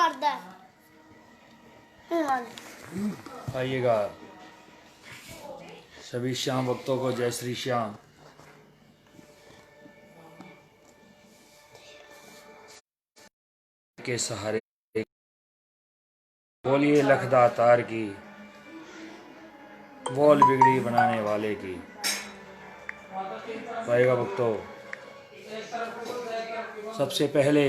मारदा आइएगा सभी श्याम भक्तों को जय श्री श्याम। के सहारे बोलिए लखदातार की, बोल बिगड़ी बनाने वाले की। आइएगा भक्तों, सबसे पहले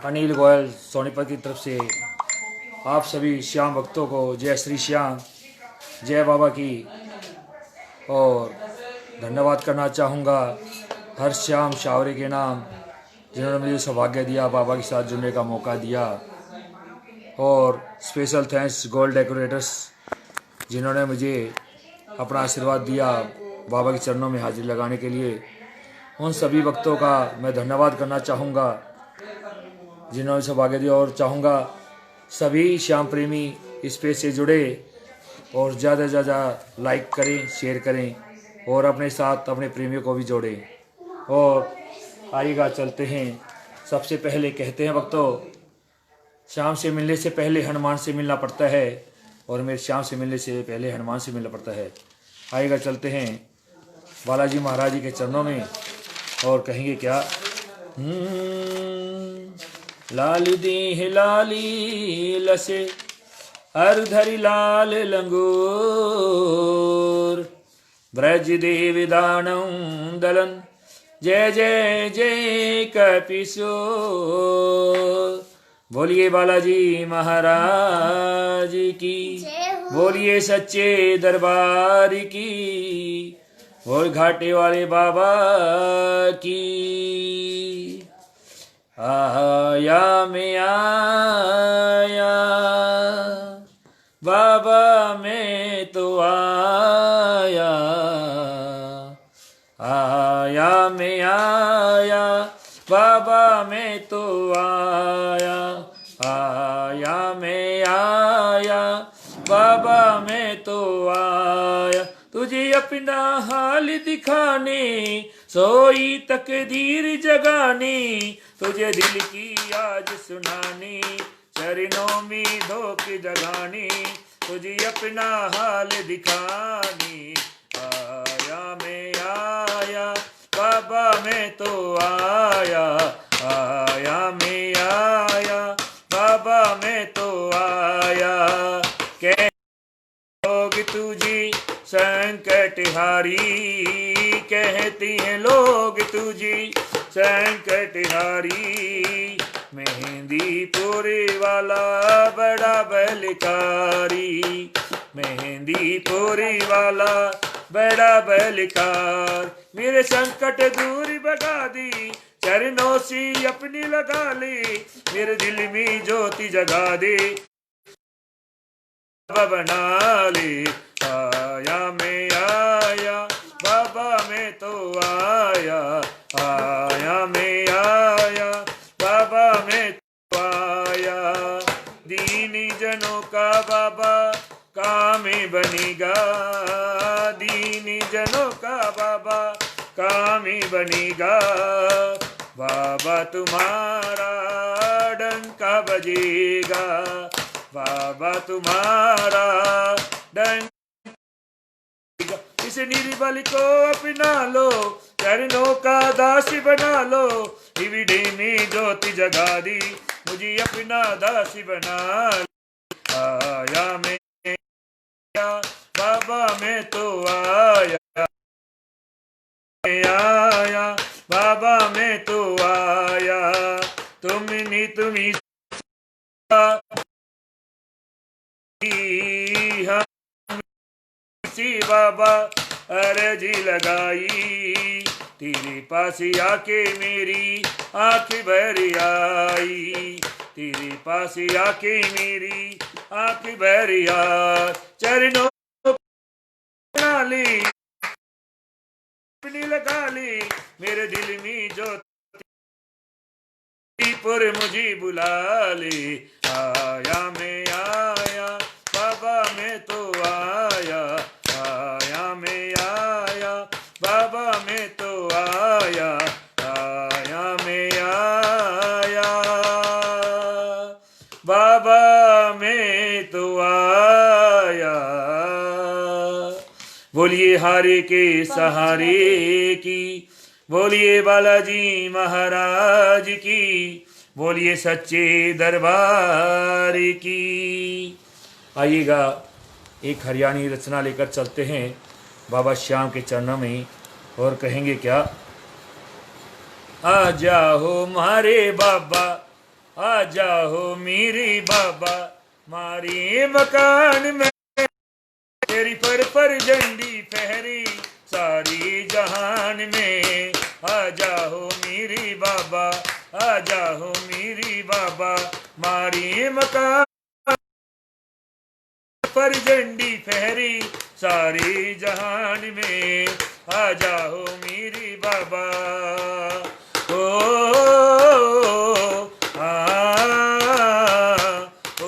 अनिल गोयल सोनीपत की तरफ से आप सभी श्याम भक्तों को जय श्री श्याम, जय बाबा की। और धन्यवाद करना चाहूँगा हर श्याम शावरे के नाम, जिन्होंने मुझे सौभाग्य दिया, बाबा के साथ जुड़ने का मौका दिया। और स्पेशल थैंक्स गोल्ड डेकोरेटर्स, जिन्होंने मुझे अपना आशीर्वाद दिया बाबा के चरणों में हाजिरी लगाने के लिए। उन सभी भक्तों का मैं धन्यवाद करना चाहूँगा जिन्होंने सौभाग्य दिया। और चाहूँगा सभी श्याम प्रेमी इस पेज से जुड़े और ज़्यादा से ज़्यादा लाइक करें, शेयर करें और अपने साथ अपने प्रेमियों को भी जोड़ें। और आइएगा चलते हैं। सबसे पहले कहते हैं भक्तों, श्याम से मिलने से पहले हनुमान से मिलना पड़ता है, और मेरे श्याम से मिलने से पहले हनुमान से मिलना पड़ता है। आइएगा चलते हैं बालाजी महाराज जी के चरणों में और कहेंगे क्या। लाल देह लाली लसे अरधरि लाल लंगूर, ब्रज देव दानव दलन जय जय जय कपिशोर। बोलिए बालाजी महाराज की, बोलिए सच्चे दरबार की, बोल घाटे वाले बाबा की। आया मैं आया बाबा मैं तो आया, आया मैं आया बाबा मैं तो आया, आया मैं आया बाबा मैं तो आया। तुझे अपना हाल दिखाने, सोई तकदीर जगाने, तुझे दिल की आज सुनाने, चरणों में धोख जगाने, तुझे अपना हाल दिखाने। आया मैं आया बाबा मैं तो आया, आया मैं आया बाबा मैं तो आया। कह लोग तुझे संकटहारी, कहते हैं लोग तुझे संकटहारी, मेहंदीपुर वाला बड़ा बलकारी, मेहंदीपुर वाला बड़ा बलकार। मेरे संकट दूर भगा दी, चरणों से अपनी लगा ले, मेरे दिल में ज्योति जगा दे, बना ले। आया मैं आया बाबा मैं तो आया, आया मैं आया बाबा मैं तो आया। दीन जनों का बाबा काम बनेगा, दीन जनों का बाबा काम बनेगा। बाबा तुम्हारा डंका बजेगा, बाबा तुम्हारा डंका। इस निर्बल को अपना लो, चरणों का दास बना लो, हिवड़े में ज्योति जगा दी, मुझे अपना दास बना लो। आया मैं आया बाबा मैं तो आया, आया बाबा मैं तो आया। तुमने तुम्हें बाबा अर्जी लगाई, तेरे पास आके मेरी आंख भर आई, तेरे पास आके मेरी आंख भर आई। चरणों बना ले अपनी लगा ले, मेरे दिल में जो पर मुझे बुला ले। आया मैं आया बाबा मैं तो आया, आया मैं आया बाबा मैं तो आया, आया मैं आया। बोलिए हारे के सहारे की, बोलिए बालाजी महाराज की, बोलिए सच्चे दरबार की। आइएगा एक हरियाणी रचना लेकर चलते हैं बाबा श्याम के चरणों में और कहेंगे क्या। आ जाओ मारे बाबा, आ जाओ मेरे बाबा, मारे मकान में तेरी पर झंडी फहरी सारी जहान में। आ जाओ मेरी बाबा, आ जाओ मेरी बाबा, मारी मकान पर झंडी फहरी सारी जहान में। आ जाओ मेरी बाबा। ओ, आ, ओ,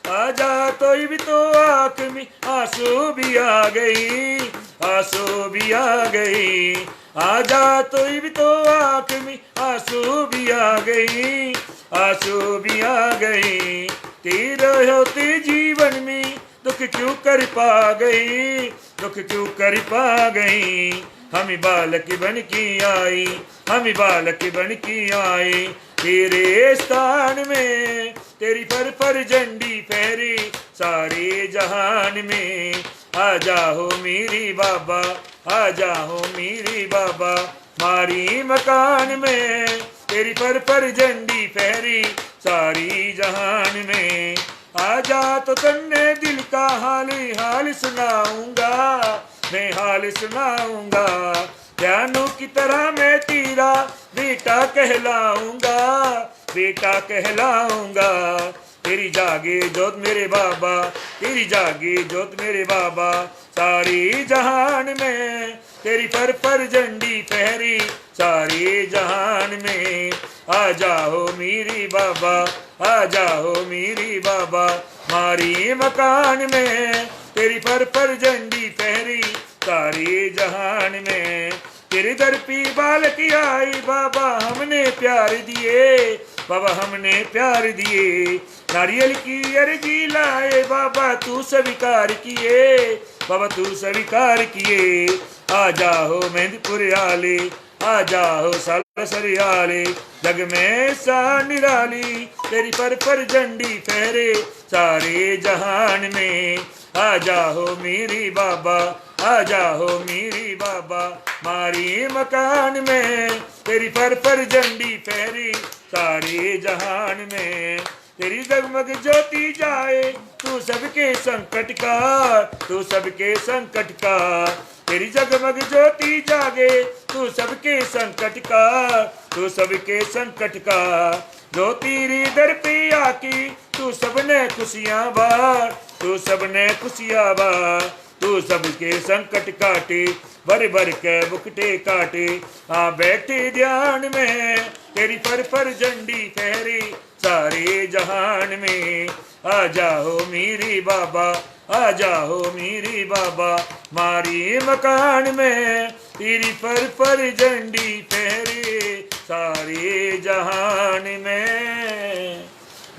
आजा तो भी तो आँख में आंसू भी आ गई, आंसू भी आ गई। आजा तो भी तो आँख में आंसू भी आ गई, आंसू भी आ गई। तेरे होते जीवन में दुख क्यों कर पा गई, दुख क्यों कर पा गई। हम बालक बन की आई, हम बालक बन की आई। तेरे स्थान में तेरी पर झंडी फहरी सारे जहान में। आ जाओ मेरी बाबा, आ जाओ मेरी बाबा, मारी मकान में तेरी पर झंडी फहरी सारी जहान में। आजा तो तन्ने दिल का हाल हाल सुनाऊंगा, मैं हाल सुनाऊंगा। जानू की तरह मैं तेरा बेटा कहलाऊंगा, बेटा कहलाऊंगा। तेरी जागे जोत मेरे बाबा, तेरी जागे जोत मेरे बाबा, सारी जहान में तेरी पर झंडी फहरी सारी जहान में। आ जाओ मेरी बाबा, आ जाओ मेरी बाबा, मारी मकान में तेरी पर झंडी फहरी सारी जहान में। तेरे दर पे बालक आई बाबा हमने प्यार दिए, बाबा हमने प्यार दिए। नारियल की अर्जी लाए बाबा तू स्वीकार किए, बाबा तू स्वीकार किए। आ जाओ मेहंदीपुर आले, आ जाओ सालसर आले, जग में सा निराली तेरी पर झंडी फहरे सारे जहान में। आ जाओ मेरी बाबा, आ जाओ मेरी बाबा, मारी मकान में तेरी पर झंडी फहरी सारे जहान में। तेरी जगमग ज्योति जाए तू सबके संकट का, तू सबके संकट का। तेरी जगमग ज्योति जागे तू सबके संकट का, तू सबके संकट का। जो तेरी दर पे आकी तू सबने खुशियां बार, तू सबने खुशियां बार। तू सबके संकट काटे भर भर के बुकटे काटे। आ बैठे ध्यान में तेरी पर झंडी फहरी सारे जहान में। आ जाओ मेरी बाबा, आ जाओ मेरी बाबा, मारी मकान में तेरी पर झंडी फहरे सारे जहान में।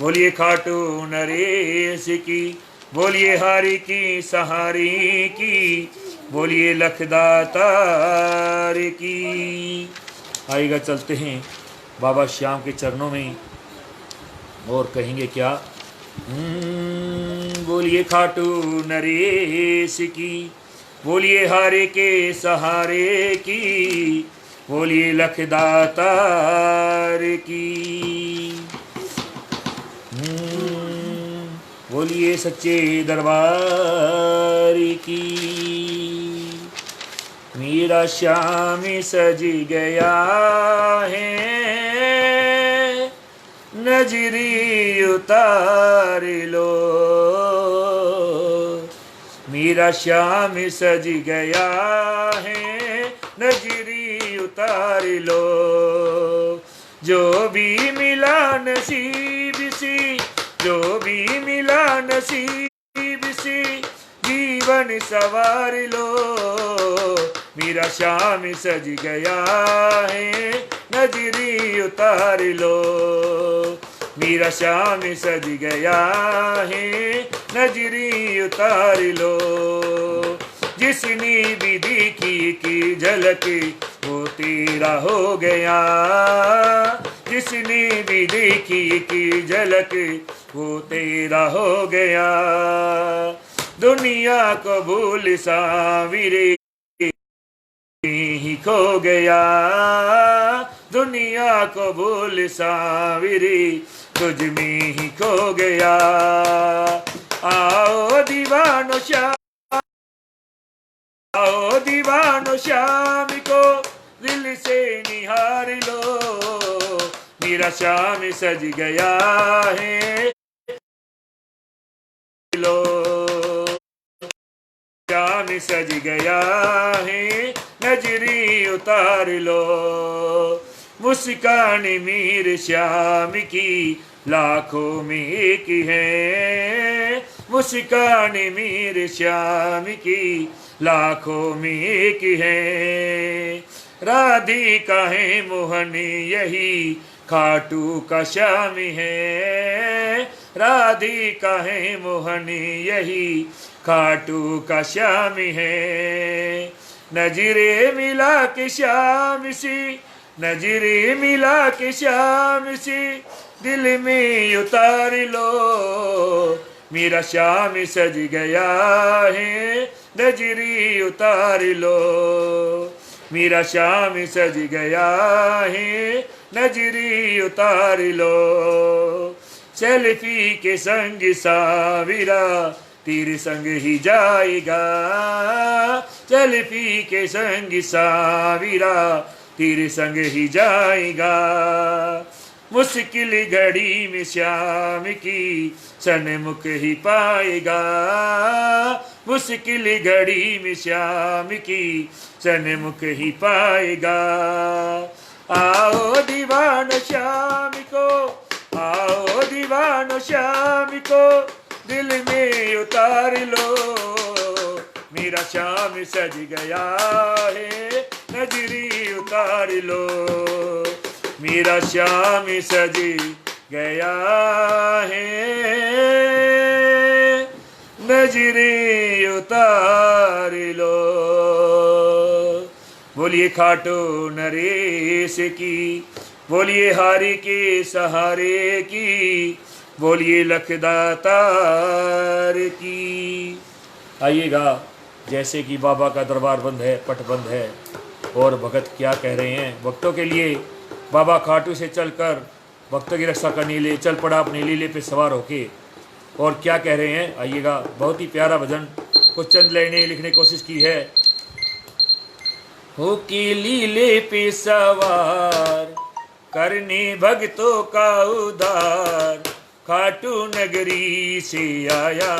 बोलिए खाटू नरेश की, बोलिए हारी की सहारी की, बोलिए लखदातार की। आइएगा चलते हैं बाबा श्याम के चरणों में और कहेंगे क्या। बोलिए खाटू नरेश की, बोलिए हारे के सहारे की, बोलिए लखदातार की। बोलिए सच्चे दरबार की। मेरा श्याम सज गया है, नजरी उतार लो। मेरा श्याम सज गया है, नजरी उतार लो। जो भी मिला नसीब से, जो भी मिला नसीब से, जीवन सवार लो। मेरा श्याम सज गया है, नजरी उतार लो। मेरा श्याम सज गया है, नजरी उतार लो। जिसने भी देखी की झलक वो तेरा हो गया। जिसने भी देखी की झलक वो तेरा हो गया। दुनिया को भूल साविरे ही खो गया। दुनिया को भूल साविरे तुझ में ही खो गया। आओ दीवानो श्याम, आओ दीवानो श्याम को दिल से निहार लो। मेरा श्याम सज गया है, लो। श्याम सज गया है, नजरी उतार लो। मुस्कान मीर श्याम की लाखों में एक है। मुस्कान मीर श्याम की लाखों में एक है। राधिका है मोहन यही खाटू का श्याम है। राधिका है मोहन यही खाटू का श्याम है। नजरे मिला के श्याम सी, नजरे मिला के श्याम सी दिल में उतार लो। मेरा श्याम सज गया है, नजरी उतार लो। मेरा श्याम सज गया है, नजरी उतार लो। सेल्फी के संग साविरा तेरे संग ही जाएगा। सेल्फी के संग साविरा तेरे संग ही जाएगा। मुश्किल घड़ी में श्याम की सन्मुख ही पाएगा। मुश्किल घड़ी में श्याम की सन्मुख ही पाएगा। आओ दीवान श्याम को, आओ दीवान श्याम को दिल में उतार लो। मेरा श्याम सज गया है, नजरी उतार लो। मेरा श्याम सज गया है, नजरी उतार लो। बोलिए खाटू नरेश की, बोलिए हारी के सहारे की, बोलिए लखदातार की। आइएगा, जैसे कि बाबा का दरबार बंद है, पट बंद है, और भगत क्या कह रहे हैं भक्तों के लिए। बाबा खाटू से चलकर भक्तों की रक्षा करने लिए चल पड़ा अपने लीले पे सवार होके, और क्या कह रहे हैं आइएगा। बहुत ही प्यारा भजन कुछ चंद लाइनें लिखने की कोशिश की है। हो के लीले पे सवार करने भक्तों का उद्धार, खाटू नगरी से आया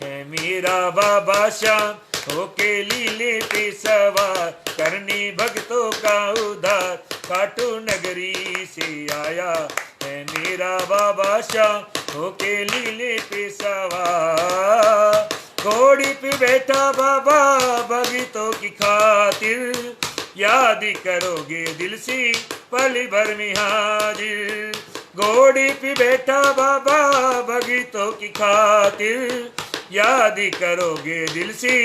है मेरा बाबा श्याम। होके लीले पे सवार करने भक्तों का उद्धार, खाटू नगरी से आया है मेरा बाबा श्याम। होके लीले पे सवार घोड़ी पे बैठा बाबा भक्तों की खातिर, याद करोगे दिल से पल भर में हाजिर। घोड़ी पे बैठा बाबा भक्तों की खातिर, याद करोगे दिल से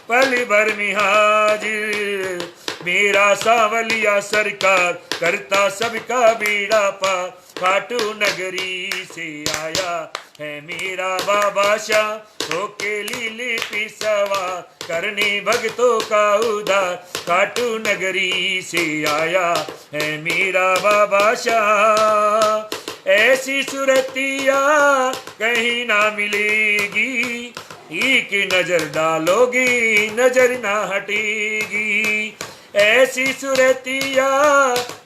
पल भर में हाजिर। मेरा सावलिया सरकार करता सबका बीड़ा पार, खाटू नगरी से आया है मेरा बाबा श्याम। होके लीले पे सवार करने भक्तों का उद्धार, खाटू नगरी से आया है मेरा बाबा श्याम। ऐसी सुरतिया कहीं ना मिलेगी, एक नजर डालोगी नजर ना हटेगी। ऐसी सुरतिया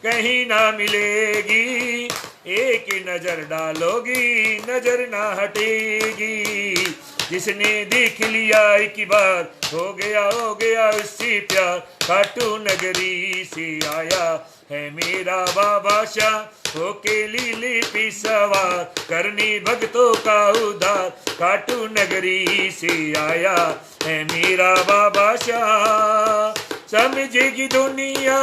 कहीं ना मिलेगी, एक नजर डालोगी नजर ना हटेगी। जिसने देख लिया एक बार हो गया उससे प्यार, खाटू नगरी से आया है मेरा बाबा श्याम। होके लीले पे सवार करने भक्तों का उद्धार, खाटू नगरी से आया है मेरा बाबा श्याम। समझेगी दुनिया,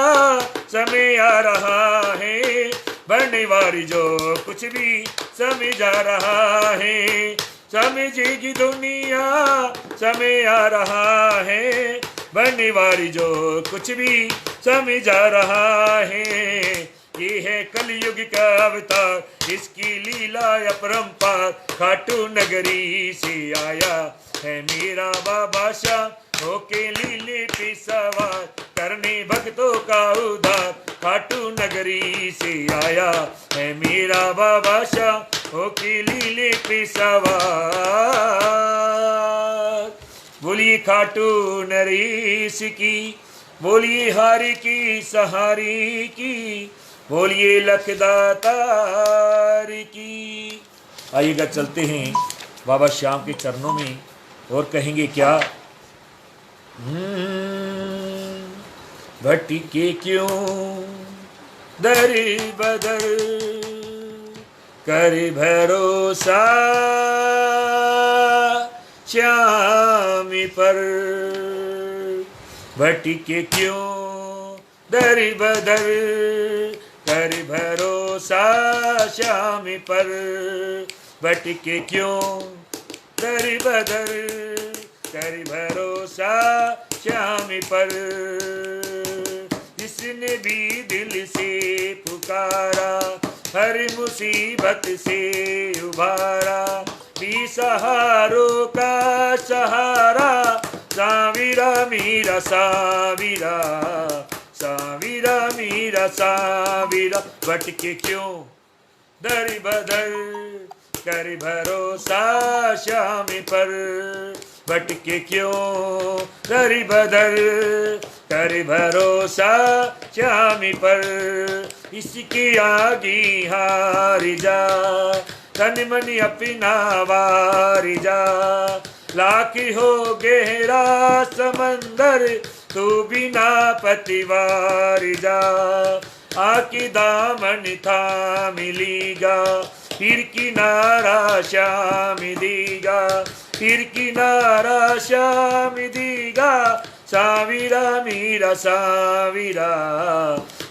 समय आ रहा है, बनने वाली जो कुछ भी समझ आ रहा है। समझेगी दुनिया, समय आ रहा है, बनने वाली जो कुछ भी समझ आ रहा है। ये है कलयुग का अवतार, इसकी लीला अपरंपार, खाटू नगरी से आया है मेरा बाबा शाह, होके लीले पे सवार, करने भक्तों का उद्धार। खाटू नगरी से आया है मेरा बाबा शाह, होके लीले पे सवार। बोलिए खाटू नरेश की, बोलिए हारी की सहारी की, बोलिए लखदातार की। आइएगा चलते हैं बाबा श्याम के चरणों में और कहेंगे क्या। भटके क्यों दर बदर कर भरोसा श्याम पर, भटके क्यों दर बदर कर भरोसा श्याम पर, भटके क्यों दर बदर कर भरोसा श्याम पर। जिसने भी दिल से पुकारा, हर मुसीबत से उबारा, भी सहारों का सहारा, सावीरा मीरा सावीरा, सावीरा मीरा सावीरा। भटके क्यों दर बदर कर भरोसा श्याम पर, भटके क्यों दर बदर कर भरोसा श्याम पर। इसकी आगे हार जा, तन मन अपना वार जा, लाख हो गहरा समंदर, तू बिना पतिवार जा। आके दामन था मिलेगा, फिर किनारा श्याम देगा, फिर किनारा श्याम देगा। सावीरा मीरा सावीरा,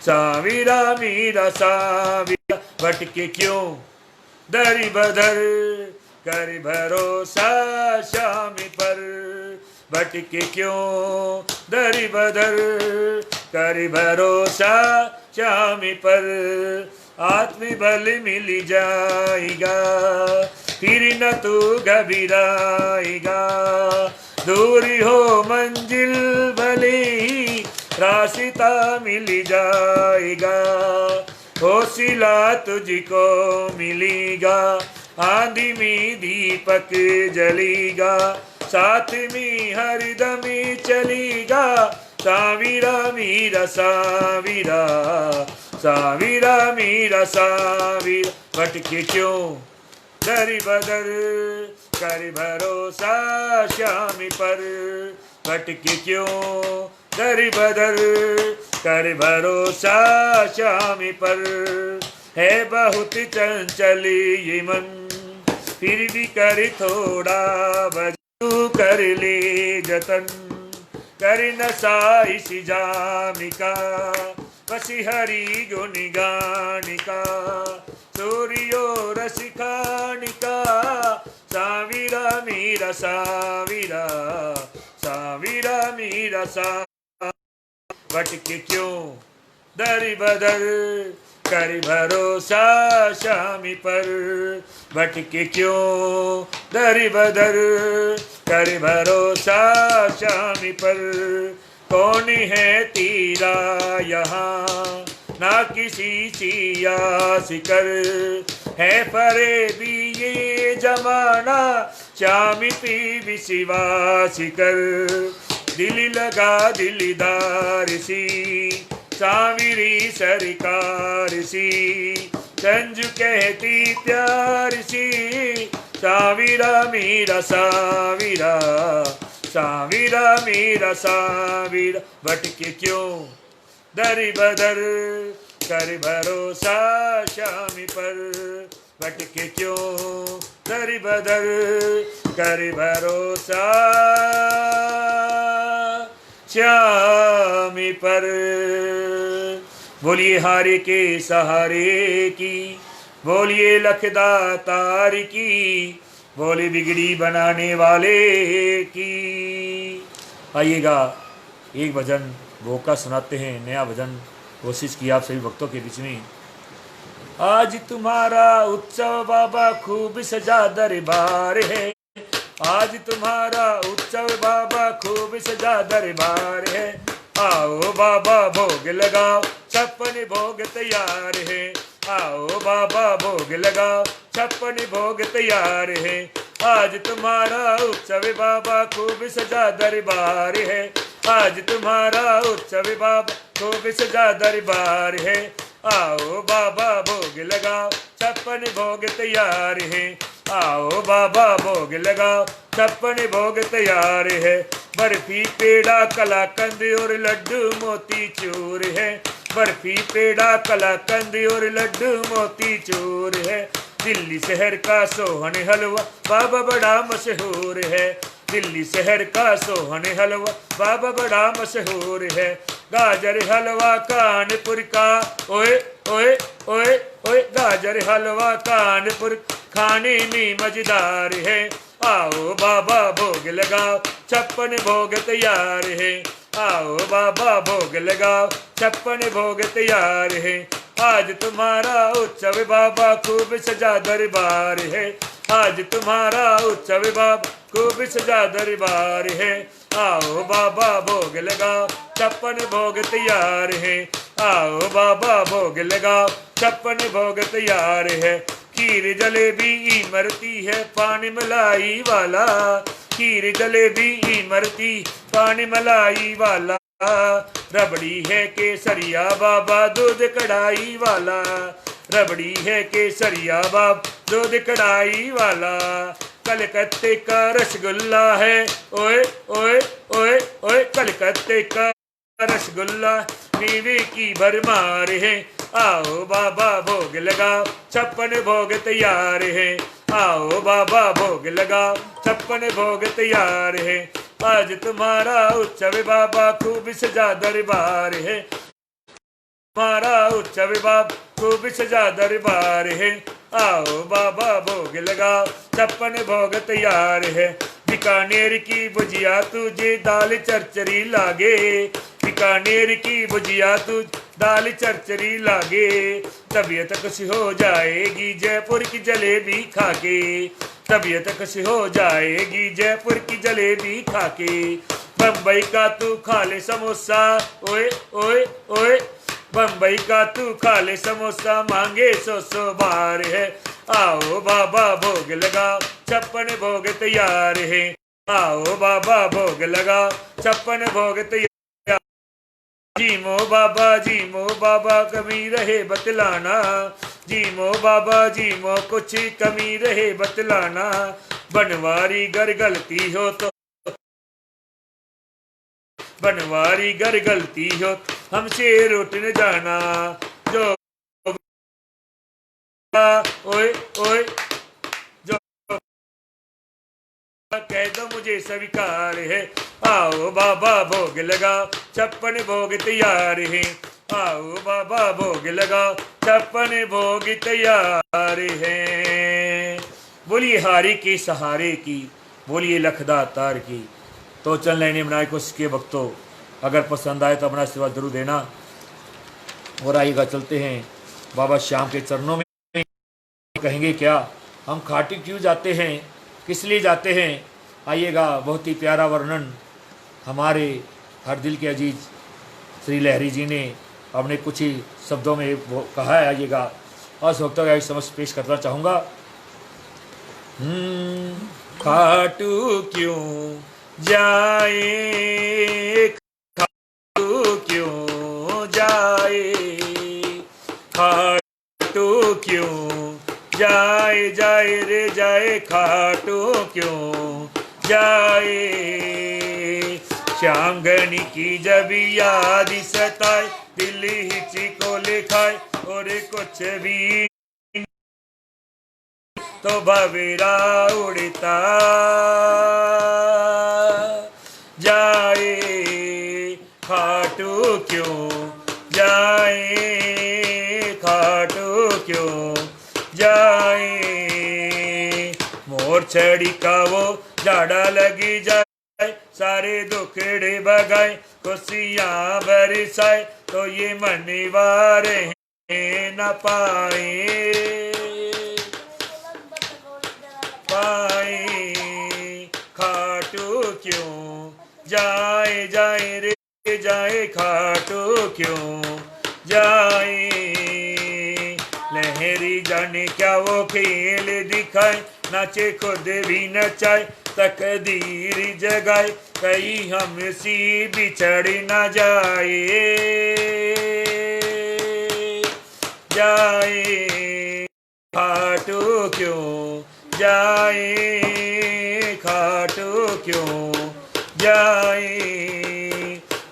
सावीरा मीरा सावीरा। भटके क्यों दर बदर कर भरोसा श्याम पर, भटके क्यों दर बदर कर भरोसा श्याम पर। आत्मबल मिल जाएगा, फिर न तू घबराएगा, दूर हो मंजिल भले ही रास्ता मिल जाएगा। हौसला तुझको मिलेगा, आंधी में दीपक जलेगा, साथ में हरदम चलेगा। सावीरा मीरा सावीरा, सावीरा मीरा सावीरा। भटके क्यों दर बदर कर भरोसा श्याम पर, भटके क्यों दर बदर कर भरोसा श्याम पर। है बहुत चंचल ये मन, फिर भी कर थोड़ा बजू कर ले जतन, कर नशा इस जाम का, बस हरि गुण गान का, सूर्यो रस खान का। सावीरा मीरा सावीरा, सावीरा मीरा सा। भटके क्यों दर बदर कर भरोसा श्याम पर, भटके क्यों दर बदर कर भरोसा श्याम पर। कौन है तेरा यहाँ ना किसी सी आस कर, है परे भी ये जमाना, श्याम पे विश्वास कर। दिल लगा दिलदार सी, साविरी सरकार सी, संजू कहती प्यार सी। सावीरा मीरा सावीरा, सावीरा मीरा सावीरा। भटके क्यों दर बदर कर भरोसा श्याम पर, भटके क्यों दर बदर कर भरोसा श्याम पर। बोलिए हारे के सहारे की, बोलिए लखदातार की, बोले बिगड़ी बनाने वाले की। आइएगा एक भजन भोग का सुनाते हैं, नया भजन कोशिश की आप सभी भक्तों के बीच में। आज तुम्हारा उत्सव बाबा खूब सजा दरबार है, आज तुम्हारा उत्सव बाबा खूब सजा दरबार है। आओ बाबा भोग लगाओ, छप्पन भोग तैयार है। आओ बाबा भोग लगाओ, छप्पन भोग तैयार है। आज तुम्हारा उत्सव बाबा खूब सजा दरबार है, आज तुम्हारा उत्सव बाबा खूब सजा दरबार है। आओ बाबा भोग लगाओ, छप्पन भोग तैयार है। आओ बाबा भोग लगाओ, छप्पन भोग तैयार है। बर्फी पेड़ा कलाकंद और लड्डू मोती चूर है, बर्फी पेड़ा कलाकंद और लड्डू मोती चूर है। दिल्ली शहर का सोहन हलवा बाबा बड़ा मशहूर है, दिल्ली शहर का सोहन हलवा बाबा बड़ा मशहूर है। गाजर हलवा कानपुर का, ओए ओए ओए ओए, गाजर हलवा कानपुर खाने में मजेदार है। आओ बाबा भोग लगाओ, छप्पन भोग तैयार है। आओ बाबा भोग लगाओ, छप्पन भोग तैयार है। आज तुम्हारा उत्सव बाबा खूब सजा दरबार है, आज तुम्हारा उत्सव बाबा खूब सजा दरबार है। आओ बाबा भोग लगाओ, छप्पन भोग तैयार है। आओ बाबा भोग लगाओ, छप्पन भोग तैयार है। खीर जलेबी इमरती है पानी मलाई वाला, खीर जलेबी इमरती पानी मलाई वाला। रबड़ी है केसरिया बाबा दूध कढ़ाई वाला, रबड़ी है केसरिया बाबा दूध कढ़ाई वाला। कलकत्ते का रसगुल्ला है, ओए ओए ओए ओए, कलकत्ते का रसगुल्ला मीवे की भरमार है। आओ बाबा भोग लगाओ, छप्पन भोग तैयार है। आओ बाबा भोग लगाओ, छप्पन भोग तैयार है। आज तुम्हारा उत्सव बाबा खूब सजा दरबार है, तुम्हारा उत्सव बाबा खूब सजा दरबार है। आओ बाबा भोग लगाओ, छप्पन भोग तैयार है। बीकानेर की भुजिया तुझे दाल चरचरी लागे, बीकानेर की भुजिया तुझ दाल चरचरी लागे। तबीयत खुश हो जाएगी जयपुर की जलेबी खाके, तबीयत खुश हो जाएगी जयपुर की जलेबी खाके। बम्बई का तू खा ले समोसा, ओए ओए ओए, बम्बई का तू खा ले समोसा मांगे 100 बार है। आओ बाबा भोग लगाओ, छप्पन भोग तैयार है। आओ बाबा भोग लगाओ, छप्पन भोग तैयार। जीमो बाबा कमी रहे बतलाना, जीमो बाबा जीमो कुछ कमी रहे बतलाना। बनवारी घर गलती हो तो, बनवारी घर गलती हो हमसे रूठ न जाना। जो ओए ओए जो कह दो मुझे स्वीकार है। आओ बाबा भोग लगाओ, छप्पन भोग तैयार है। आओ बाबा भोग लगाओ, छप्पन भोग तैयार है। बोलिए हारी के सहारे की, बोलिए लखदा तार की। तो चल लेने बनाए कुछ के भक्तों, अगर पसंद आए तो अपना आशीर्वाद जरूर देना। और आइएगा चलते हैं बाबा श्याम के चरणों में। कहेंगे क्या, हम खाटी क्यों जाते हैं, किस लिए जाते हैं। आइएगा, बहुत ही प्यारा वर्णन हमारे हर दिल के अजीज श्री लहरी जी ने अपने कुछ ही शब्दों में वो कहा है। आइएगा और भक्तों का समझ पेश करना चाहूँगा। खाटू क्यों जाए, खाटू क्यों जाए, खाटू क्यों जाए, जाए रे जाए खाटू क्यों जाए। श्यामगनी की जब याद सताए, दिल हिचको लिखाए और कुछ भी तो भवेरा उड़ता जाए। खाटू क्यों जाए। मोर छड़ी का वो झाड़ा लगी जाए, सारे दुखड़े भगाए, खुशियाँ बरसाए, तो ये मनवार न पाए खाटू क्यों जाए, जाए रे जाए खाटू क्यों जाए। लहरी जाने क्या वो खेल दिखाए, नाचे खुद भी नचाए, तकदीर जगाए, कहीं हमसी बिछड़ न जाए जाए। खाटू क्यों जाए, खाटू क्यों जाए,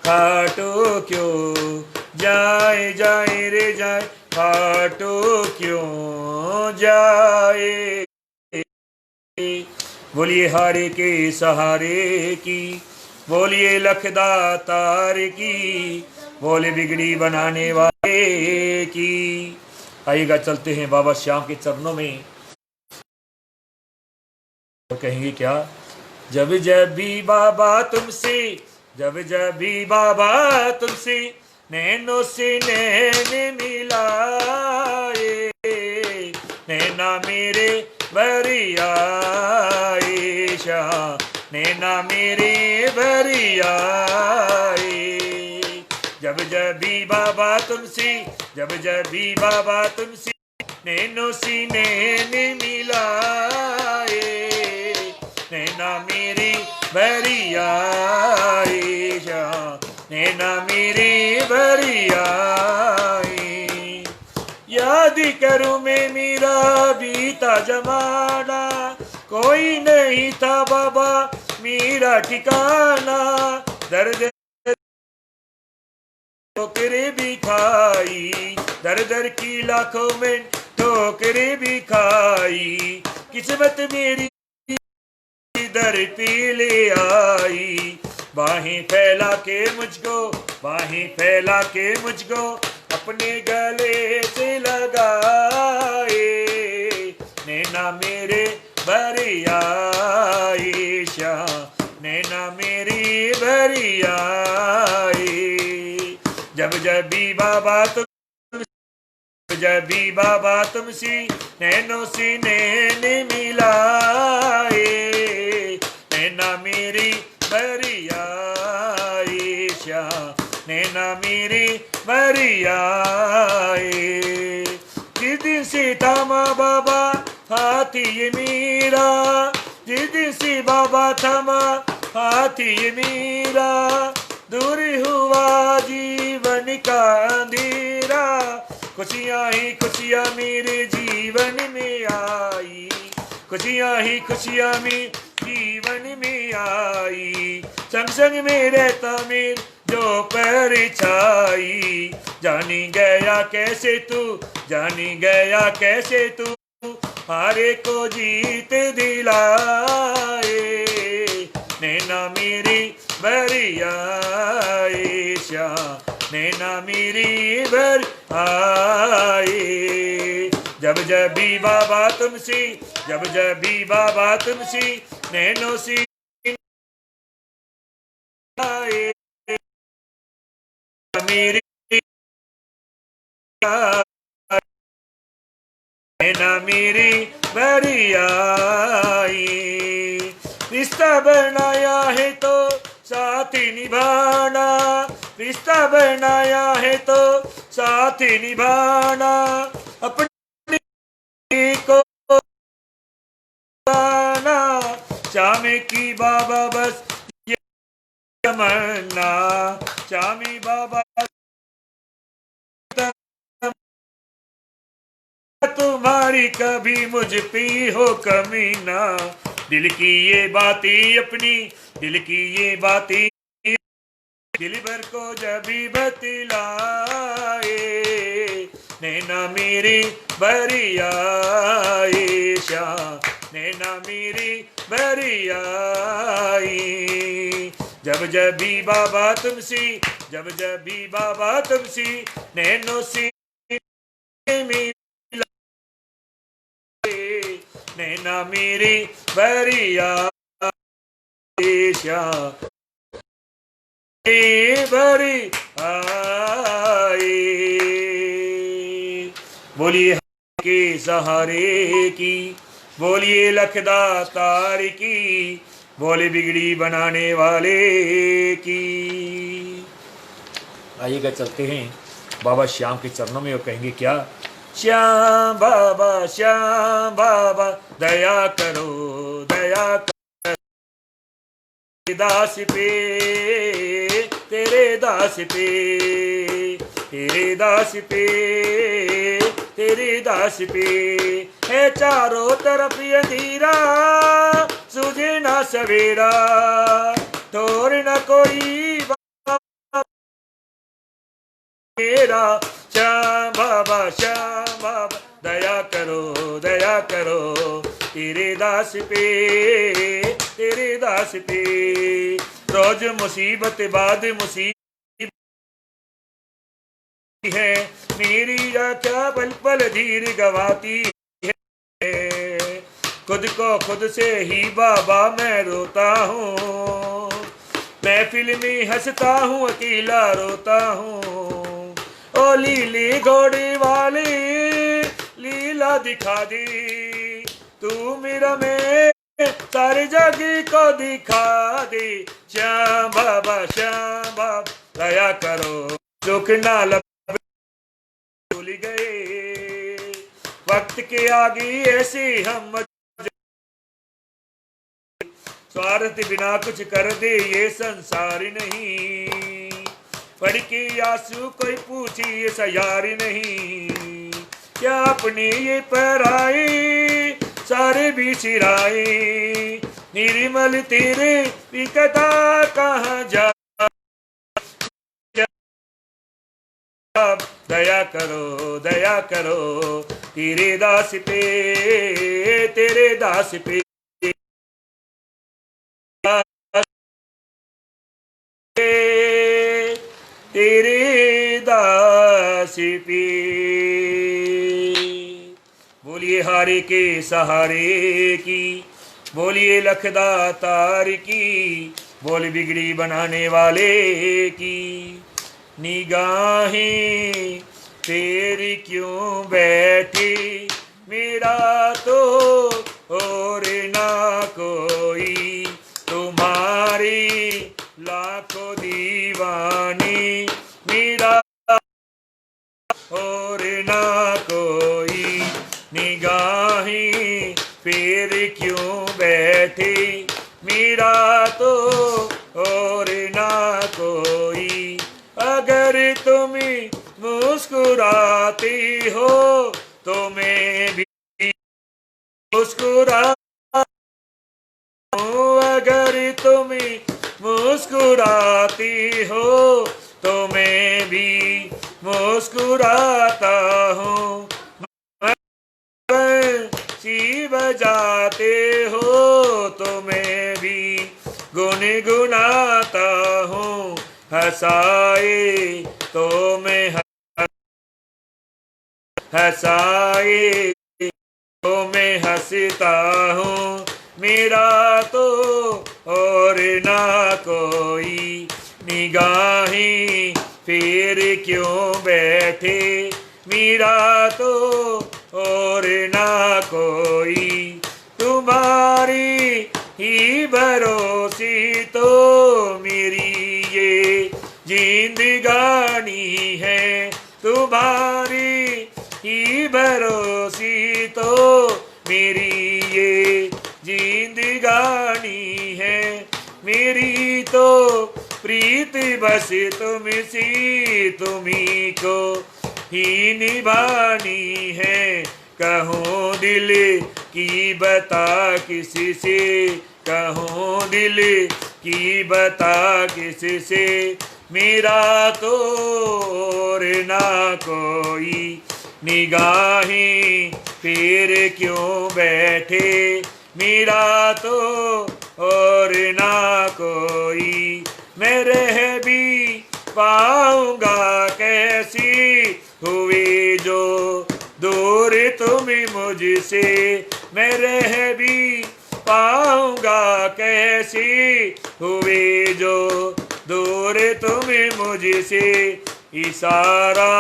खाटू क्यों जाए, जाए रे जाए खाटू क्यों जाए। बोलिए हारे के सहारे की, बोलिए लखदातार की, बोले बिगड़ी बनाने वाले की। आइएगा चलते हैं बाबा श्याम के चरणों में और कहेंगे क्या। जब जब भी बाबा तुमसे, जब जब भी बाबा तुमसे नैनों से नैन मिलाए, नैना मेरे भरिया शाह, नैना मेरे भरिया। जब जब भी बाबा तुमसे, जब जब भी बाबा तुमसे नैनों से नैन मिलाए, नैना मेरी भरिया शाह, नैना मेरी भरिया। याद करूं मैं मेरा बीता जमाना, कोई नहीं था बाबा मेरा ठिकाना, दर्द ठोकरे भी खाई, दर दर की लाखों में ठोकरे भी खाई, किस्मत मेरी दर पे ले आई। बाहें फैला के मुझको, बाहें फैला के मुझको अपने गले से लगाए, नैना मेरे भरिया शाह, नैना मेरी भरिया। जब जब भी बाबा तुम, जब भी बाबा तुमसे नैनों से नैन मिलाए, नैना मेरी भरिया शाह, नैना मेरी भरिया। जिस दिन से थामा बाबा हाथी ये मेरा, जिस दिन से बाबा थामा हाथी ये मेरा, दूर हुआ जीवन का अंधेरा, खुशियाँ ही खुशियाँ मेरे जीवन में आई, खुशियाँ ही खुशियाँ मेरे जीवन में आई। संग संग में रहता मेर जो परछाई, जानी गया कैसे तू, जानी गया कैसे तू, हारे को जीत दिलाए, नैना मेरी भरिया शाह, नैना मेरी भर आए। जब जब भी बाबा तुमसे, जब जब भी बाबा तुमसे नैनों से आए, मेरी नैना मेरी भरिया। रिश्ता बनाया है तो साथ निभाना, रिश्ता बनाया है तो साथ निभाना, अपनी को गाना, चामे की बाबा बस ये तमन्ना, चामी बाबा तुम्हारी कभी मुझ पे हो कमी ना। दिल की ये बातें अपनी, दिल की ये बातें दिल भर को जब भी बतलाए, नैना मेरी भरिया शाह, नैना मेरी भरिया। जब जब भी बाबा तुमसे, जब जब भी बाबा तुमसे नैनों से मिला नैना मेरे भरिया श्याम भरी आए। बोलिए के सहारे की, बोलिए लखदातार की, बोले बिगड़ी बनाने वाले की। आइएगा चलते हैं बाबा श्याम के चरणों में और कहेंगे क्या? श्याम बाबा दया करो, दया करो दास पे, तेरे दास पे, तेरे दास पे, तेरे दास पे है चारों तरफ अंधेरा, सूझे ना सवेरा, ठोर न कोई मेरा। श्याम बाबा दया करो, दया करो तेरे दास पे, तेरे दास पे। रोज मुसीबत बाद मुसीबत है, मेरी क्या पल पल धीर गवाती है। खुद को खुद से ही बाबा मैं रोता हूँ, महफिल में हंसता हूँ अकेला रोता हूँ। ओ लीली घोड़े वाले लीला दिखा दे, तू मेरा मैं सारे जग को दिखा दे। श्याम बाबा दया करो, दुख ना भूल गए वक्त के आगे ऐसे हम, स्वार्थ बिना कुछ कर दे ये संसार नहीं, पढ़ के आंसू कोई पूछी ये सयार नहीं। क्या अपने ये पराए सारे भी सिराए, निर्मल तेरे विकता कहाँ जा। दया करो, दया करो तेरे दास पे, तेरे दास पे, तेरे दास पे। बोलिए हारे के सहारे की, बोलिए लखदातार की, बोल बिगड़ी बनाने वाले की। निगाहें तेरी क्यों बैठी, मेरा तो और ना कोई, तुम्हारी लाखों दीवानी, मेरा और ना कोई। निगाहें फिर क्यों बैठे, मेरा तो और ना कोई। अगर तुम मुस्कुराती हो तो मैं भी मुस्कुरा, अगर तुम मुस्कुराती हो तो मैं भी मुस्कुराता हूँ। बंसी बजाते हो तो मैं भी गुनगुनाता हूँ। हंसाए तो मैं हंसाए तो मैं हंसता हूँ, मेरा तो और ना कोई। निगाहें फिर क्यों बैठे, मेरा तो और ना कोई। तुम्हारी ही भरोसे तो मेरी ये जिंदगानी है, तुम्हारी ही भरोसे तो मेरी ये जिंदगानी है। मेरी तो प्रीत बस तुमसे, तुम्ही को ही निभानी है। कहूँ दिल की बता किसी से, कहूँ दिल की बता किसी से, मेरा तो और ना कोई। निगाहें फिर क्यों बैठे, मेरा तो और ना कोई। मैं रह भी पाऊंगा कैसी, हुए जो दूर तुम मुझसे मैं रह भी पाऊंगा कैसी, हुए जो दूर तुम मुझसे, इशारा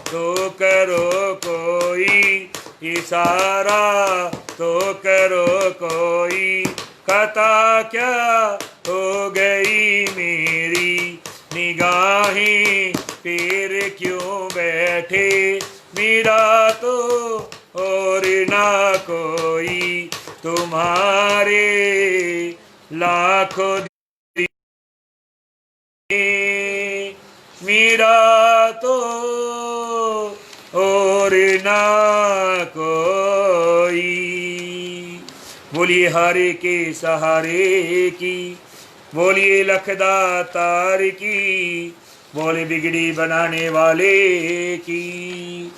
तो करो कोई, इशारा तो करो कोई, खता क्या हो गई मेरी, निगाहें फिर क्यों बैठे, मेरा तो और ना कोई, तुम्हारे लाखों मेरा तो और ना कोई। बोलिए हारे के सहारे की, बोलिए लखदातार की, बोले बिगड़ी बनाने वाले की।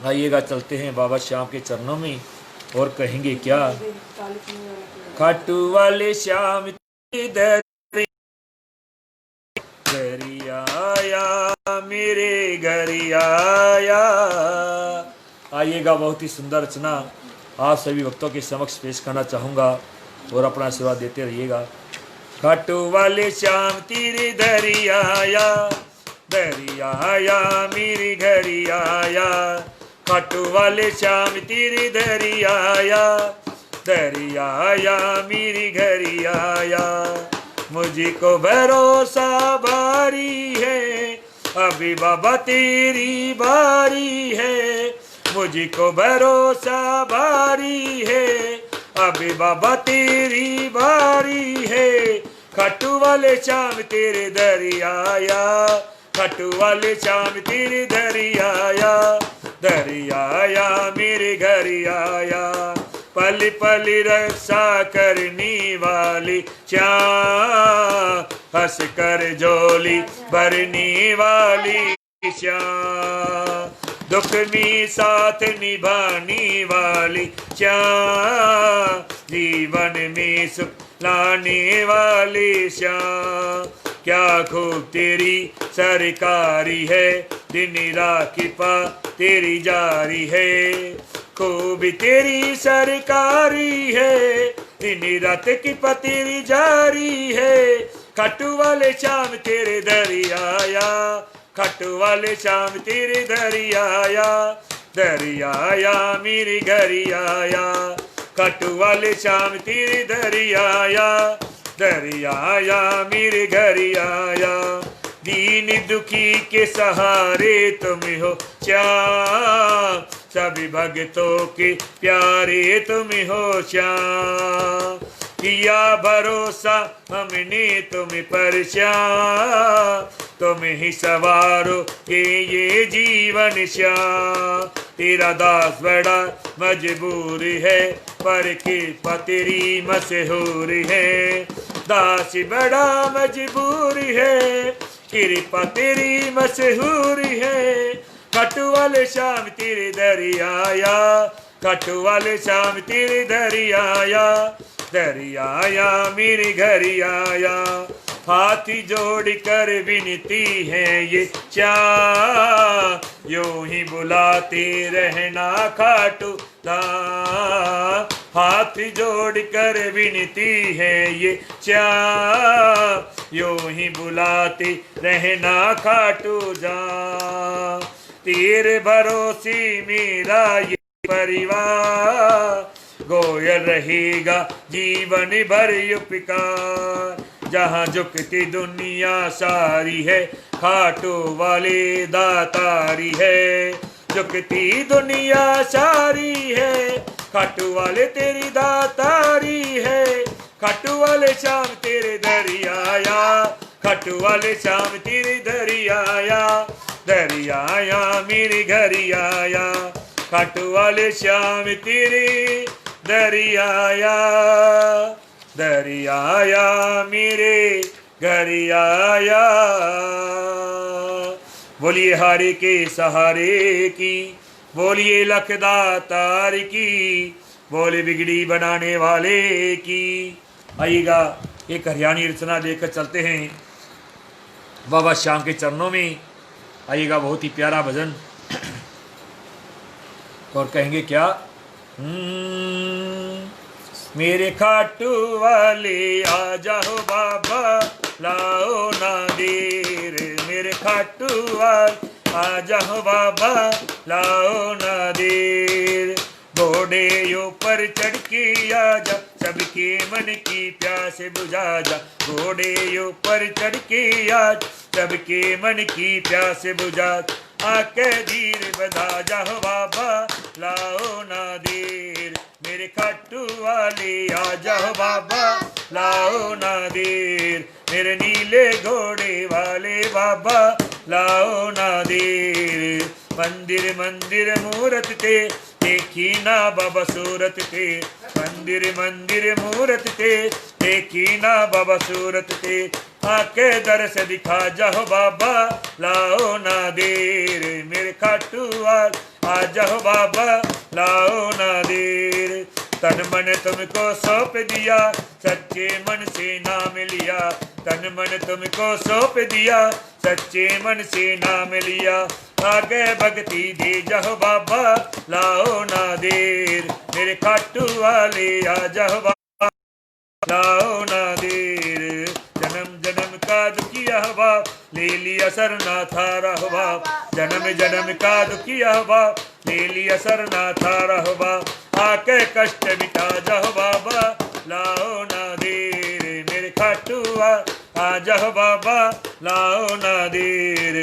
आइएगा चलते हैं बाबा श्याम के चरणों में और कहेंगे क्या। खाटू वाले श्याम घरी आया मेरे घरी आया। आइएगा, बहुत ही सुंदर रचना आप सभी भक्तों के समक्ष पेश करना चाहूँगा और अपना आशीर्वाद देते रहिएगा। खाटू वाले श्याम तेरे धरी आया, धरी आया मेरे घरी आया, खाटू वाले श्याम तेरे धरी आया, धरी आया मेरे घरी आया। मुझको भरोसा बारी है, अभी बाबा तेरी बारी है, मुझको भरोसा बारी है, अभी बाबा तेरी बारी है। खाटू वाले श्याम तेरे दरी आया, खाटू वाले श्याम तेरे दरी आया, दरी आया मेरे घरी आया। पल पल रक्षा करने वाली श्याम, हंस कर झोली भरने वाली श्याम, दुख में साथ निभाने वाली श्याम, जीवन में सुख लाने वाली श्याम। क्या खूब तेरी सरकारी है, दिन रात कृपा तेरी जारी है, खूब तेरी सरकारी है, दिन रात कृपा तेरी जारी है। खाटू वाले श्याम तेरे दरी आया, खाटू वाले श्याम तेरे दरी आया, दरी आया मेरे घरी आया, खाटू वाले श्याम तेरे दरी आया, दरी आया मेरे घरी आया। दीन दुखी के सहारे तुम हो श्याम, सभी भक्तों के प्यारे तुम हो श्याम। किया भरोसा हमने तुम पर श्याम, तुम ही सवारो ये जीवन श्याम। तेरा दास बड़ा मजबूर है, पर कृपा तेरी मशहूर है, दास बड़ा मजबूर है, कृपा तेरी मशहूर है। खाटू वाले श्याम तेरे दरी आया, खाटू वाले श्याम तेरे दरी आया, दरी आया मेरे घरी आया। हाथी जोड़ कर विनती है ये श्याम, यूं ही बुलाते रहना खाटू धाम। हाथ जोड़ कर विनती है ये श्याम, यूं ही बुलाते रहना खाटू धाम। तेरे भरोसे मेरा ये परिवार, गोयल रहेगा जीवन भर उपकार। जहाँ झुकती दुनिया सारी है, खाटू वाले दातारी है, झुकती दुनिया सारी है, खाटू वाले तेरी दातारी है। खाटू वाले श्याम तेरे दरी आया, खाटू वाले श्याम तेरे दरी आया, दरी आया मेरे घरी आया। खाटू वाले श्याम तेरे दरी आया, दरी आया मेरे घरी आया। बोलिए हारे के सहारे की, बोलिए लखदातार की, बोले बिगड़ी बनाने वाले की। आइएगा, एक हरियाणी रचना लेकर चलते हैं बाबा श्याम के चरणों में। आइएगा, बहुत ही प्यारा भजन। और कहेंगे क्या? मेरे खाटू वाले आ जाओ बाबा, लाओ ना देर। मेरे खाटू वाले आ जाओ बाबा, लाओ ना देर। घोड़े ऊपर चढ़ के आजा, सबके मन की प्यास बुझा जा। घोड़े ऊपर चढ़ के आज, सबके मन की प्यास बुझा। आके धीर बधा जाओ बाबा, लाओ ना देर। मेरे खाटू वाले आ जाओ बाबा, लाओ ना देर। मेरे नीले घोड़े वाले बाबा, लाओ ना देर। मंदिर मंदिर मूरत ते, देखी ना बाबा सूरत ते। मंदिर मंदिर मूरत ते, देखी ना बाबा सूरत ते। आके दरस दिखा जाओ बाबा, लाओ ना देर। मेरे खाटू वाल आ जाओ बाबा, लाओ ना देर। तन मन तुमको सौंप दिया, सच्चे मन से नाम लिया। तन मन तुमको सौंप दिया, सच्चे मन से नाम लिया। आगे भक्ति दे जाओ बाबा, लाओ ना देर। मेरे खाटू वाले आ जाओ बाबा, लाओ ना देर। जन्म जन्म का दुखिया बाप, ले लिया सर ना थारा हो बाप। जन्म जन्म का दुखिया बाप, ले लिया सर ना थारा हो बाप। आके कष्ट मिटा जाओ बाबा, लाओ ना देर। मेरे खाटू आ जाओ बाबा, लाओ ना देर।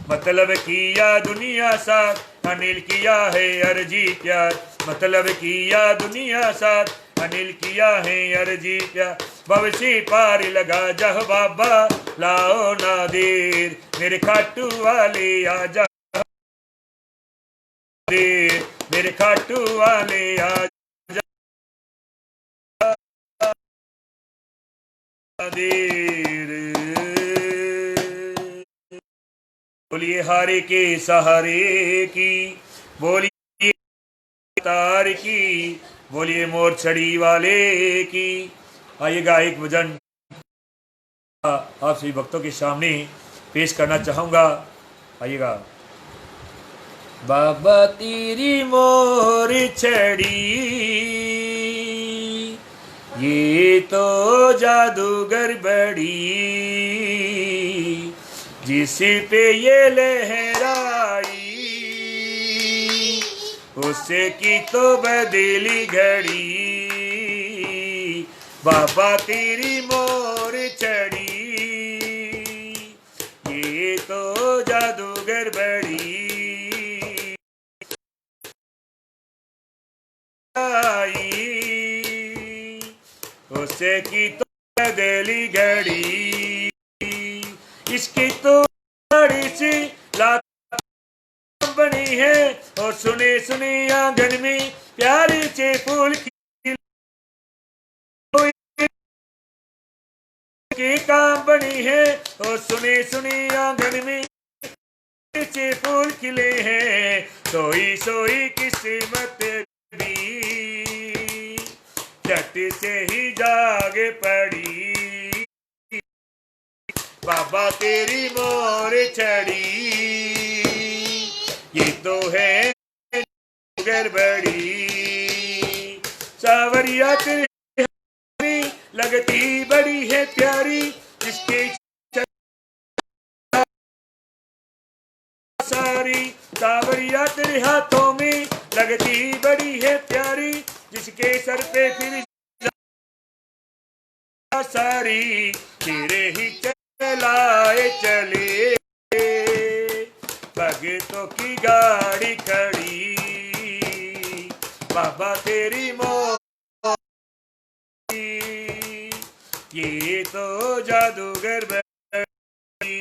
मतलब किया दुनिया साथ, अनिल किया है अर्जी प्यार। मतलब किया दुनिया साथ, अनिल किया है अर्जी प्यार। भविष्य पार लगा जाओ बाबा, लाओ ना देर। मेरे खाटू वाले आ जाओ देर। मेरे खाटू वाले आ जाओ देर। बोलिए हारे के सहारे की, बोलिए तार की, बोलिए मोर छड़ी वाले की। आइएगा एक भजन आप सभी भक्तों के सामने पेश करना चाहूंगा। आइएगा। बाबा तेरी मोर छड़ी, ये तो जादूगर बड़ी। जिस पे ये लहराई, उससे की तो बदली घड़ी। बाबा तेरी मोर छड़ी, ये तो जादूगर बड़ी। उससे की तो बदली घड़ी। इसकी तो बड़ी सी लात बनी है, और सुने सुने आंगन में प्यारे से फूल की काम बनी है। और सुने सुने आंगन में से फूल खिले हैं। सोई सोई किस्मत भी झट से ही जाग पड़ी। बाबा तेरी मोर छड़ी, ये तो है गड़बड़ी। सावरिया तेरी लगती बड़ी है प्यारी, जिसके सारी। सावरिया तेरे हाथों में लगती बड़ी है प्यारी, जिसके सर पे फिर सारी। तेरे ही चलाए चले भगतों की गाड़ी खड़ी। बाबा तेरी मोर, ये तो जादूगर बनी।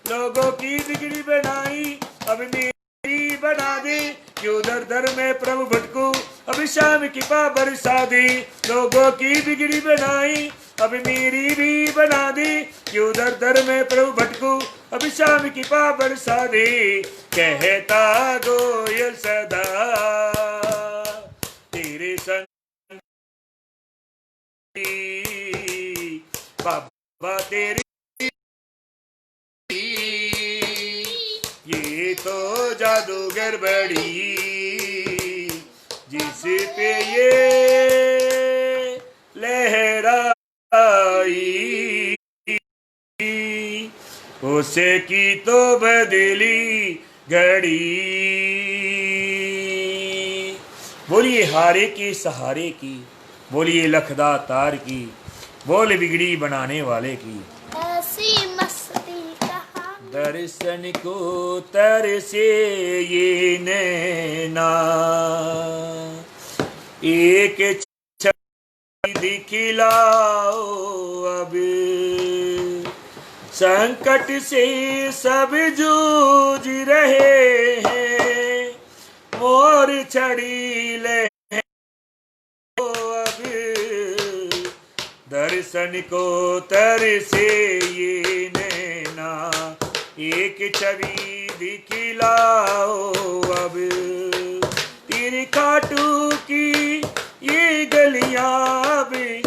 लोगों की बिगड़ी बनाई, अब मेरी बना दे। क्यों दर दर में प्रभु भटकू, अब शाम की पा बरसा दे। लोगों की बिगड़ी बनाई, अब मेरी भी बना दे। क्यों दर दर में प्रभु भटकू, अब शाम की पा बरसा दे। कहता गोयल सदा तेरे संग, बाबा तेरी ये तो जादूगर बड़ी। उसकी तो बदली घड़ी। बोलिए हारे के सहारे की, बोलिए लखदा तार की, बोल बिगड़ी बनाने वाले की। ऐसी मस्ती कहाँ दर्शन को तरसे ये नैना, एक छवि दिखलाओ अब। संकट से सब जूझ रहे हैं, मोर छड़ी ले अब। दर्शन को तरसे ये नैना, एक छवि दिखलाओ अब। तेरे खाटू की ये गलियां भी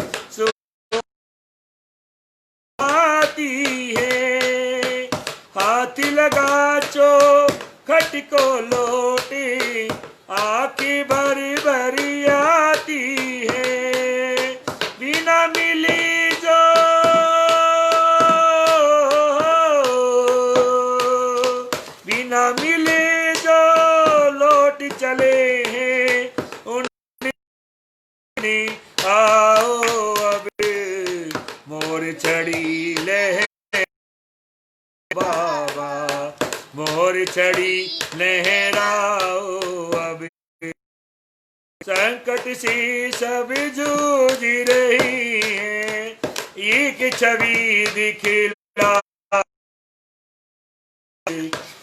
आती है, हाथ लगा चो खट को लोटे, आंखें भर भर आती है। बिना मिली जो बिना मिले जो लौट चले हैं, उन्हें आओ अब। मोर छड़ी लहर बाबा, मोर छड़ी लहराओ अब। संकट से सब जूझ रही है, एक छवि दिखला।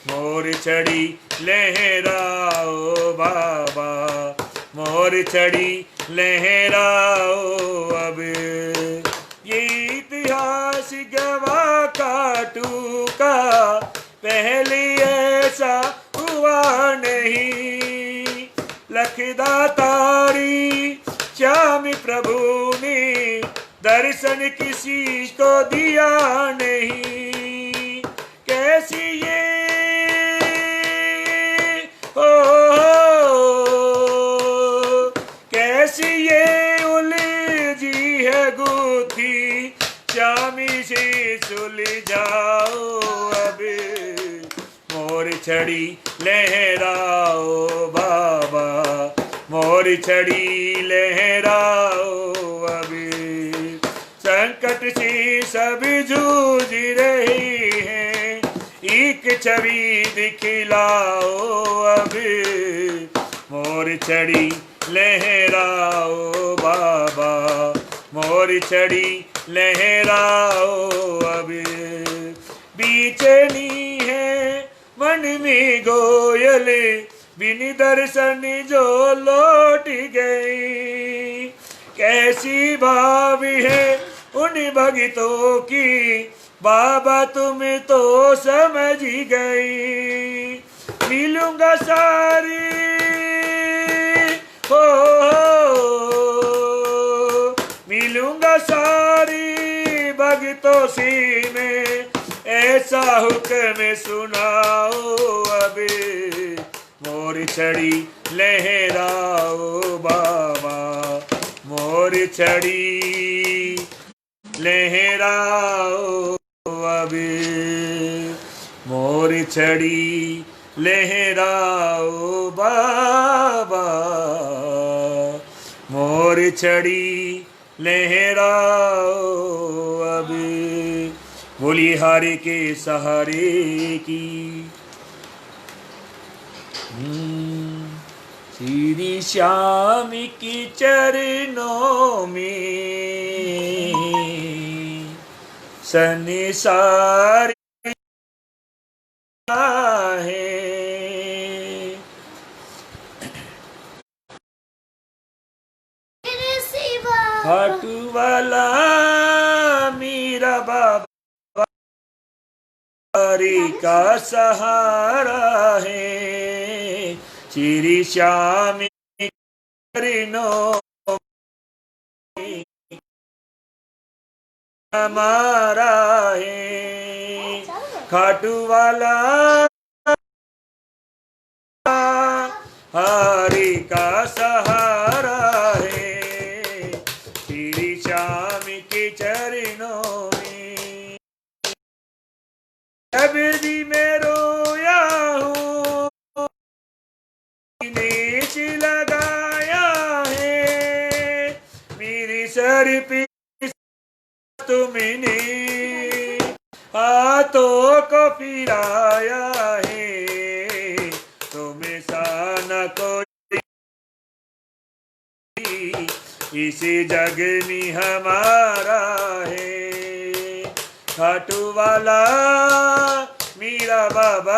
मोर छड़ी लहराओ बाबा, मोर छड़ी लहराओ अब। ये इतिहास गवाह काटू का, पहले ऐसा हुआ नहीं। लखदा तारी श्याम प्रभु ने दर्शन किसी को दिया नहीं। कैसी ये हो, कैसी ये उलझी है गुत्थी, श्यामी से सुलझाओ अब। मोर छड़ी लहराओ बाबा, मोर छड़ी लहराओ अब। संकट से सब जूझ रहे हैं, एक छवि दिखलाओ अब। मोर छड़ी लहराओ बाबा, मोर छड़ी लहराओ अब। बेचैनी है मन में गोयल, बिन दर्शन जो लौट गई। कैसी भावी है उन भगतों की, बाबा तुम तो समझ गई। मिलूंगा सारी हो, मिलूंगा सारी भगतों से मैं, ऐसा हुक्म सुनाओ अब। मोर छड़ी लहराओ बाबा, मोर छड़ी लहराओ अब। मोर छड़ी लहराओ बाबा, मोर छड़ी लहराओ अब। बोलिए हारे के सहारे की। श्री श्याम की चरणों में संसार है। खाटू वाला मेरा बाबा का सहारा है। श्री श्याम चरणों हमारा है। खाटू वाला हरि का सहारा है। श्री श्याम के चरणों में जब भी मैं रोया हूँ नीच लगाया है, मेरी सर पे तुमने हाथों को फिराया है, तुम्हें साना कोई इस जग में हमारा है। खाटू वाला मेरा बाबा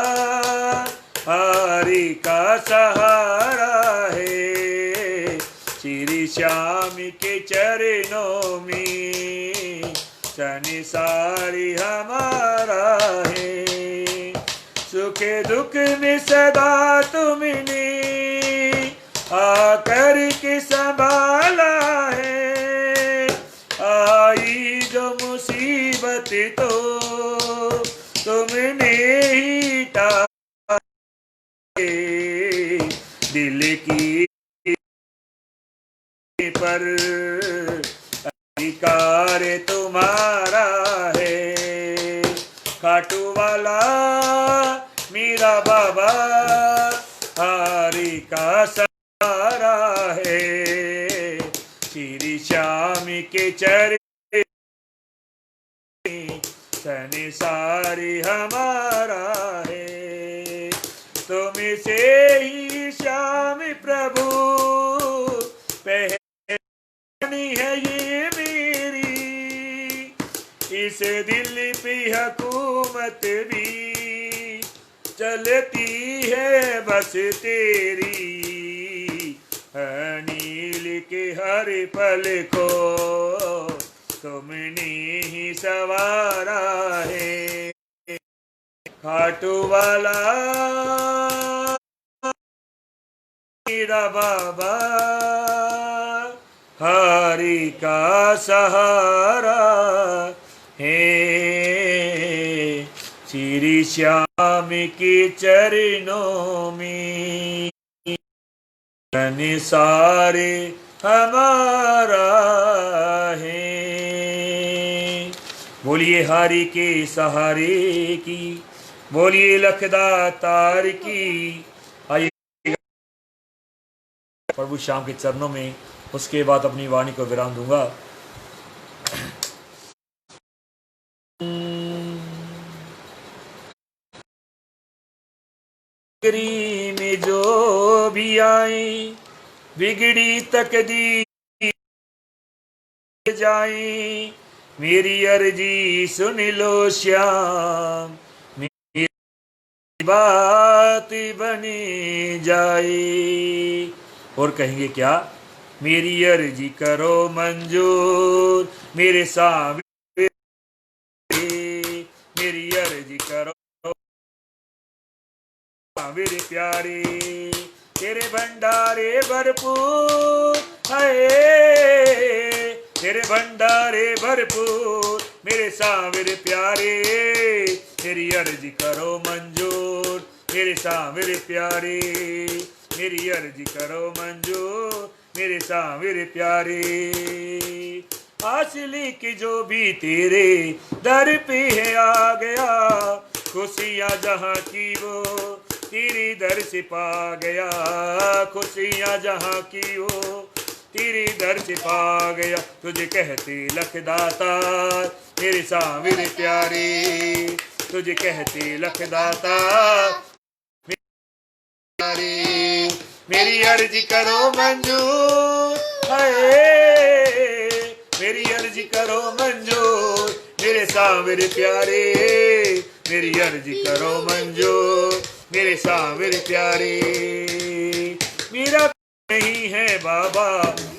हरि का सहारा है, श्री श्याम के चरणों में संसारी हमारा है। सुख दुख में सदा तुमने आकर के संभाला है, आई जो मुसीबत तो तुमने ही टाले, दिल की पर अधिकार तुम्हारा है। खाटू वाला मेरा बाबा हरि का सहारा है, श्री श्याम के चरण संसारी हमारा है। तुम से ही श्याम प्रभु पहचानी है ये मेरी, इस दिल पे हुकूमत भी चलती है बस तेरी, अनिल के हर पल को तुमने ही सवारा है। खाटू वाला मेरा बाबा हरि का सहारा है, श्री श्याम के चरणों में सारे हमारा है। बोलिए हरि के सहारे की, बोलिए लखदातार की। आइए प्रभु श्याम के चरणों में, उसके बाद अपनी वाणी को विराम दूंगा। में जो भी आए बिगड़ी तकदीर जाए, मेरी अर्जी सुन लो श्याम, मेरी बात बनी जाए। और कहेंगे क्या? मेरी अर्जी करो मंजूर मेरे सामने, मेरी अर्जी करो मेरे प्यारे, तेरे भंडारे भरपूर है, तेरे भंडारे भरपूर मेरे सांवरे प्यारे, मेरी अर्जी करो मंजूर मेरे सांवरे प्यारे, मेरी अर्जी करो मंजूर मेरे सांवरे प्यारे। असली की जो भी तेरे दर पे है आ गया, खुशियाँ जहाँ की वो तेरी दर से पा गया, खुशियाँ जहाँ की वो तेरी दर से पा गया। तुझे कहते लखदाता मेरे सांवरे प्यारे, तुझे कहते लखदाता प्यारे, मेरी अर्जी करो मंजूर है, मेरी अर्जी करो मंजूर मेरे सांवरे प्यारे, मेरी अर्जी करो मंजूर मेरे सांवरे प्यारे। मेरा नहीं है बाबा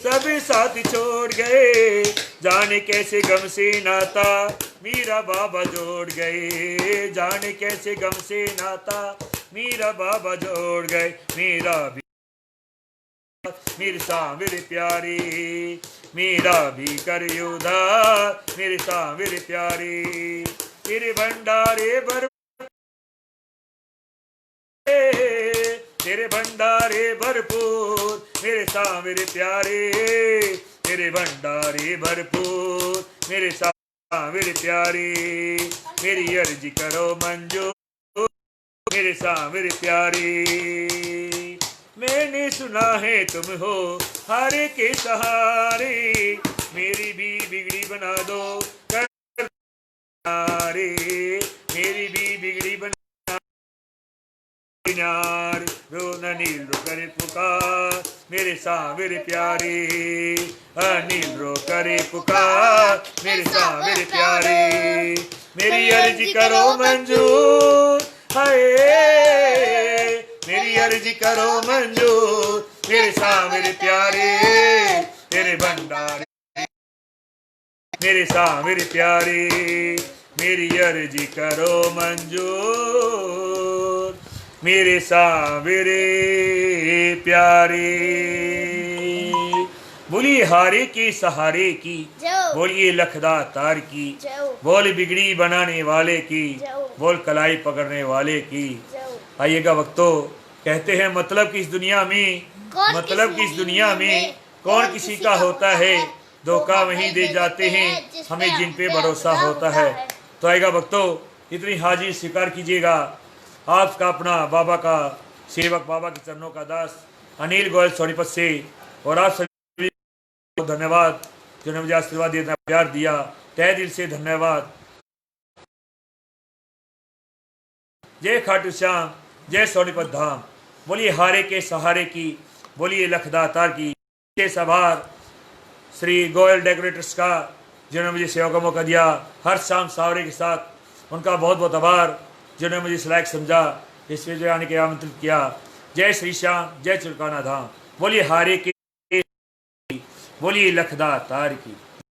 सब साथ छोड़ गए, जाने कैसे गम से नाता मेरा बाबा जोड़ गए, जाने कैसे गम से नाता मेरा बाबा जोड़ गए। मेरा भी मेरे सांवरे प्यारे, मेरा भी कर उधार मेरे सांवरे प्यारे, तेरे भंडारे भर तेरे भंडारे भरपूर मेरे सांवरे प्यारे, तेरे भंडारे भरपूर मेरे मेरे प्यारे मेरी अर्जी करो मंजूर मेरे मेरे प्यारे मैंने सुना है तुम हो हर के सहारे मेरी भी बिगड़ी बना दो रे मेरी भी बिगड़ी बना रो नील रो करे पुकार मेरे मेरे प्यारे अनिल रो करे पुकार मेरे मेरे प्यारे मेरी अर्जी करो मंजूर हाय मेरी अर्जी करो मंजूर मेरे मेरे प्यारे तेरे भंडारे मेरे मेरे प्यारे मेरी अर्जी करो मंजूर मेरे मेरे प्यारे बोलिए हारे के सहारे की बोलिए लखदा तार की बोल बिगड़ी बनाने वाले की बोल कलाई पकड़ने वाले की। आइएगा वक्तों कहते हैं मतलब कि इस दुनिया में कौन किसी का होता है धोखा वहीं दे जाते हैं हमें जिन पे भरोसा होता है। तो आएगा वक्तों इतनी हाजिर स्वीकार कीजिएगा आपका अपना बाबा का सेवक बाबा के चरणों का दास अनिल गोयल सोनीपत से और आप सभी को धन्यवाद जिन्होंने मुझे आशीर्वाद दिया प्यार दिया तहे दिल से धन्यवाद। जय खाटू श्याम जय सोनीपत धाम बोलिए हारे के सहारे की बोलिए लखदातार की सभार श्री गोयल डेकोरेटर्स का जिन्होंने मुझे सेवा का मौका दिया हर शाम सावरे के साथ उनका बहुत बहुत आभार जिन्होंने मुझे इस लायक समझा इस वीडियो आने के आमंत्रित किया। जय श्री श्याम जय चुरकाना धाम बोलिए हारे के बोलिए लखदा तार की।